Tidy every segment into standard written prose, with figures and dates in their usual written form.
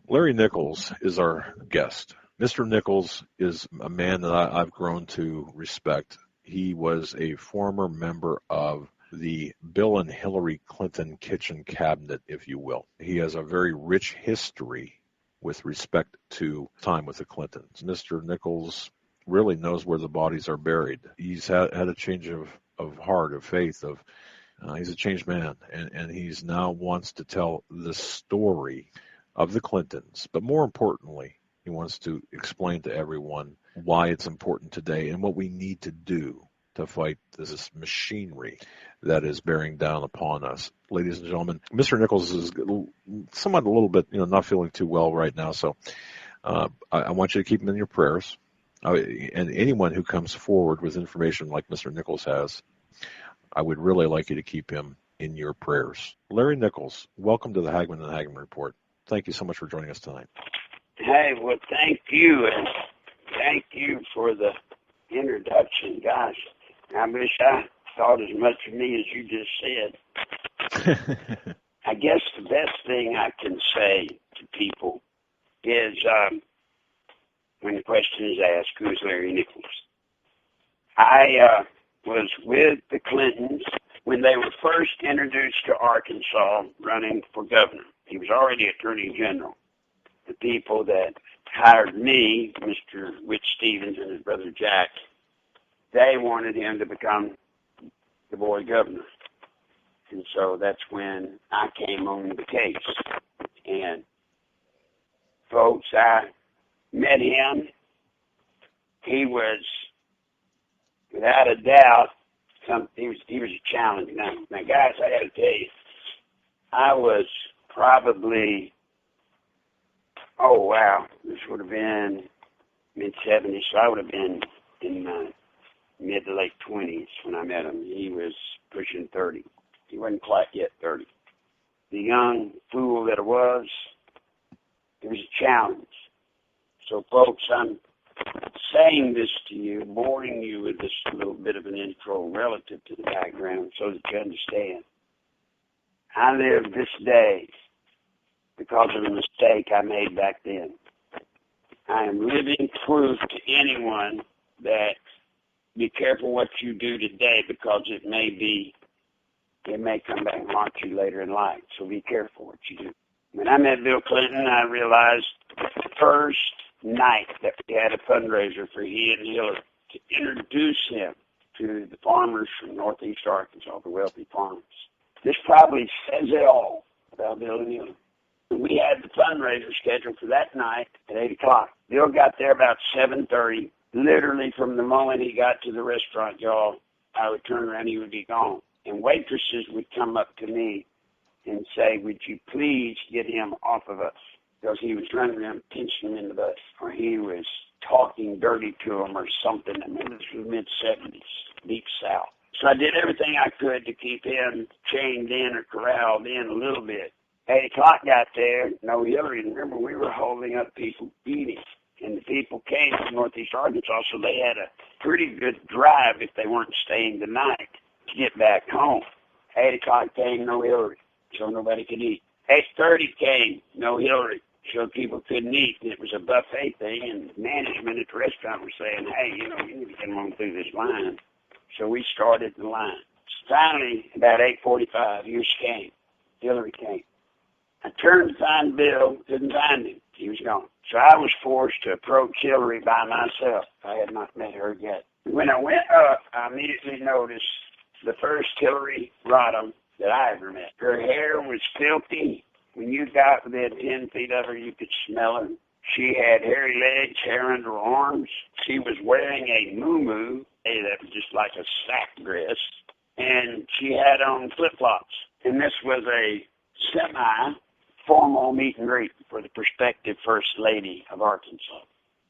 Larry Nichols is our guest. Mr. Nichols is a man that I've grown to respect. He was a former member of the Bill and Hillary Clinton kitchen cabinet, if you will. He has a very rich history with respect to time with the Clintons. Mr. Nichols really knows where the bodies are buried. He's had a change of heart, of faith, of he's a changed man, and he's now wants to tell the story of the Clintons. But more importantly, he wants to explain to everyone why it's important today and what we need to do to fight this machinery that is bearing down upon us. Ladies and gentlemen, Mr. Nichols is somewhat a little bit, not feeling too well right now, so I want you to keep him in your prayers. And anyone who comes forward with information like Mr. Nichols has, I would really like you to keep him in your prayers. Larry Nichols, welcome to the Hagman and Hagman Report. Thank you so much for joining us tonight. Hey, well, thank you, and thank you for the introduction. Gosh, I wish I thought as much of me as you just said. I guess the best thing I can say to people is when the question is asked, who is Larry Nichols? I was with the Clintons when they were first introduced to Arkansas running for governor. He was already Attorney General. The people that hired me, Mr. Whit Stevens and his brother Jack, they wanted him to become the boy governor. And so that's when I came on the case. And folks, I met him. He was, without a doubt, he was a challenge. Now, guys, I got to tell you, I was probably, this would have been mid-70s, so I would have been in my mid to late 20s when I met him. He was pushing 30. He wasn't quite yet 30. The young fool that I was, it was a challenge. So, folks, I'm saying this to you, boring you with this little bit of an intro relative to the background so that you understand. I live this day because of a mistake I made back then. I am living proof to anyone that be careful what you do today because it may come back and haunt you later in life. So be careful what you do. When I met Bill Clinton, I realized the first night that we had a fundraiser for he and Hillary to introduce him to the farmers from northeast Arkansas, the wealthy farmers. This probably says it all about Bill and Hillary. We had the fundraiser scheduled for that night at 8 o'clock. Bill got there about 7:30. Literally from the moment he got to the restaurant, y'all, I would turn around, he would be gone. And waitresses would come up to me and say, would you please get him off of us? Because he was running around pinching them in the butt, or he was talking dirty to them or something. I mean, this was mid-70s, deep south. So I did everything I could to keep him chained in or corralled in a little bit. 8 o'clock got there, no Hillary. Remember, we were holding up people eating. And the people came from northeast Arkansas, so they had a pretty good drive if they weren't staying the night to get back home. 8 o'clock came, no Hillary, so nobody could eat. 8:30 came, no Hillary, so people couldn't eat. And it was a buffet thing, and management at the restaurant were saying, hey, you need to get on through this line. So we started the line. Finally, about 8:45, here she came. Hillary came. I turned to find Bill, couldn't find him. He was gone. So I was forced to approach Hillary by myself. I had not met her yet. When I went up, I immediately noticed the first Hillary Rodham that I ever met. Her hair was filthy. When you got within 10 feet of her, you could smell her. She had hairy legs, hair under her arms. She was wearing a muumuu, that was just like a sack dress, and she had on flip-flops. And this was a semi-formal meet and greet for the prospective First Lady of Arkansas.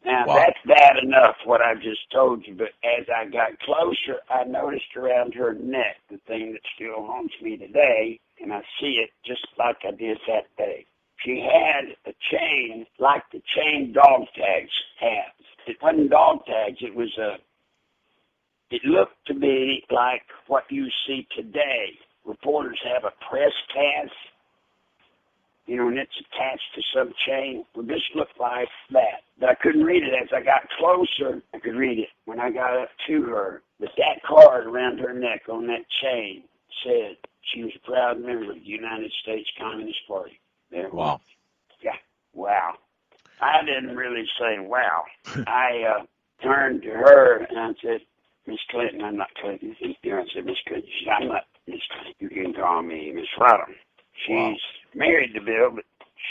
Now, Wow. That's bad enough, what I just told you, but as I got closer, I noticed around her neck, the thing that still haunts me today, and I see it just like I did that day. She had a chain like the chain dog tags have. It wasn't dog tags, it looked to be like what you see today. Reporters have a press pass. and it's attached to some chain. Well, this looked like that. But I couldn't read it. As I got closer, I could read it when I got up to her. But that card around her neck on that chain said she was a proud member of the United States Communist Party. There. Wow. Yeah. Wow. I didn't really say wow. I turned to her and I said, Miss Clinton, I'm not Clinton. I said, Miss Clinton. She said, I'm not Miss Clinton. You can call me Miss Rodham. She's married to Bill, but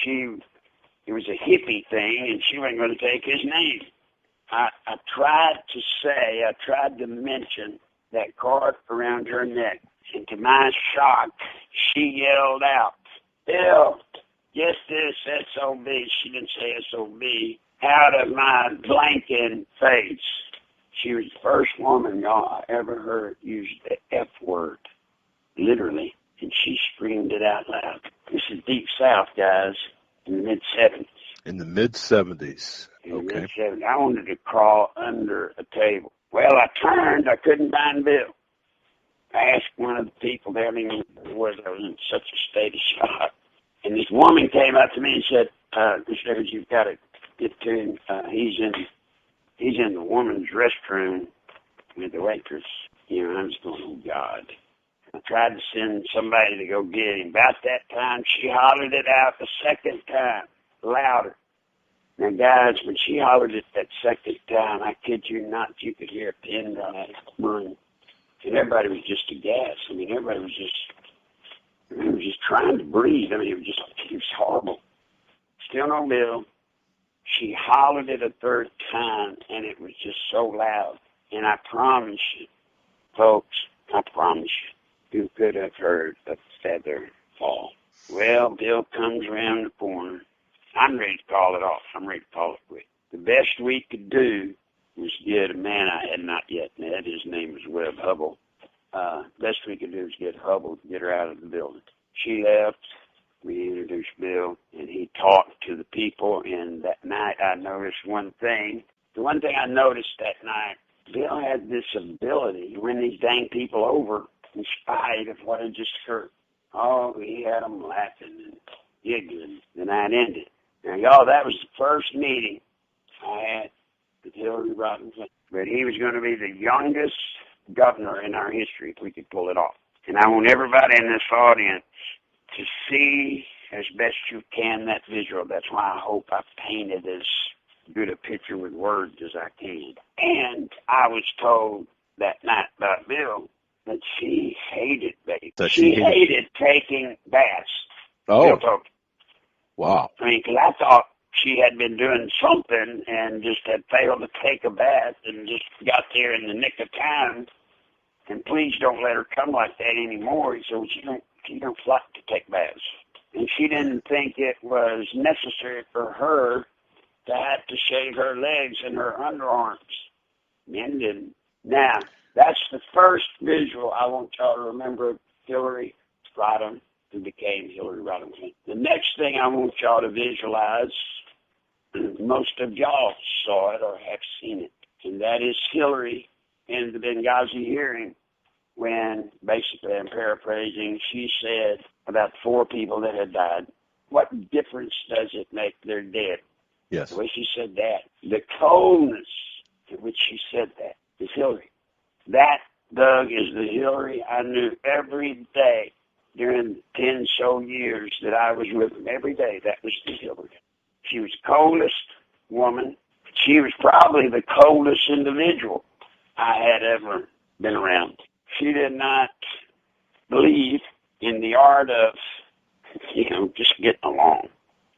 it was a hippie thing, and she wasn't going to take his name. I tried to mention that card around her neck, and to my shock, she yelled out, Bill, get this SOB, she didn't say SOB, out of my blanking face. She was the first woman, y'all, I ever heard use the F word, literally, and she screamed it out loud. This is Deep South, guys, in the mid-'70s. In the mid-'70s. In the Okay. mid-'70s. I wanted to crawl under a table. Well, I turned. I couldn't find Bill. I asked one of the people there, I mean, I was in such a state of shock. And this woman came up to me and said, Mr. Evans, you've got to get to him. He's in the woman's restroom with the waitress. I'm just going, oh, God. I tried to send somebody to go get him. About that time, she hollered it out the second time, louder. Now, guys, when she hollered it that second time, I kid you not, you could hear a pin drop run. And everybody was just aghast. I mean, everybody was just trying to breathe. I mean, it was horrible. Still no Bill. She hollered it a third time, and it was just so loud. And I promise you, folks, I promise you could have heard a feather fall. Well, Bill comes around the corner. I'm ready to call it off. I'm ready to call it quit. The best we could do was get a man I had not yet met. His name was Webb Hubble. Best we could do was get Hubble to get her out of the building. She left. We introduced Bill, and he talked to the people. And that night I noticed one thing. The one thing I noticed that night, Bill had this ability to win these dang people over in spite of what had just occurred. Oh, he had them laughing and giggling. The night ended. Now, y'all, that was the first meeting I had with Hillary Rodham Clinton. But he was going to be the youngest governor in our history if we could pull it off. And I want everybody in this audience to see as best you can that visual. That's why I hope I painted as good a picture with words as I can. And I was told that night by Bill that she hated bathing. She hated taking baths. Oh. Bill told me. Wow. I mean, because I thought she had been doing something and just had failed to take a bath and just got there in the nick of time. And please don't let her come like that anymore. So she don't like to take baths. And she didn't think it was necessary for her to have to shave her legs and her underarms. Men didn't. Now, that's the first visual I want y'all to remember of Hillary Rodham, who became Hillary Rodham Clinton. The next thing I want y'all to visualize, most of y'all saw it or have seen it, and that is Hillary in the Benghazi hearing when, basically, I'm paraphrasing, she said about 4 people that had died, what difference does it make they're dead? Yes. The way she said that, the coldness in which she said that is Hillary. That, Doug, is the Hillary I knew every day during the 10 so years that I was with him. Every day, that was the Hillary. She was the coldest woman. She was probably the coldest individual I had ever been around. She did not believe in the art of, just getting along.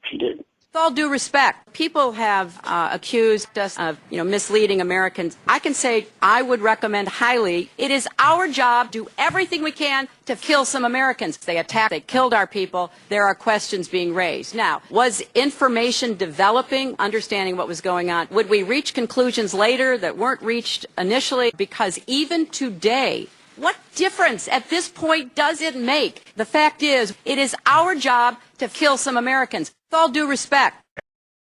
She didn't. With all due respect, people have accused us of, misleading Americans. I can say I would recommend highly. It is our job to do everything we can to kill some Americans. They attacked, they killed our people. There are questions being raised. Now, was information developing, understanding what was going on? Would we reach conclusions later that weren't reached initially? Because even today, what difference at this point does it make? The fact is, it is our job to kill some Americans. With all due respect,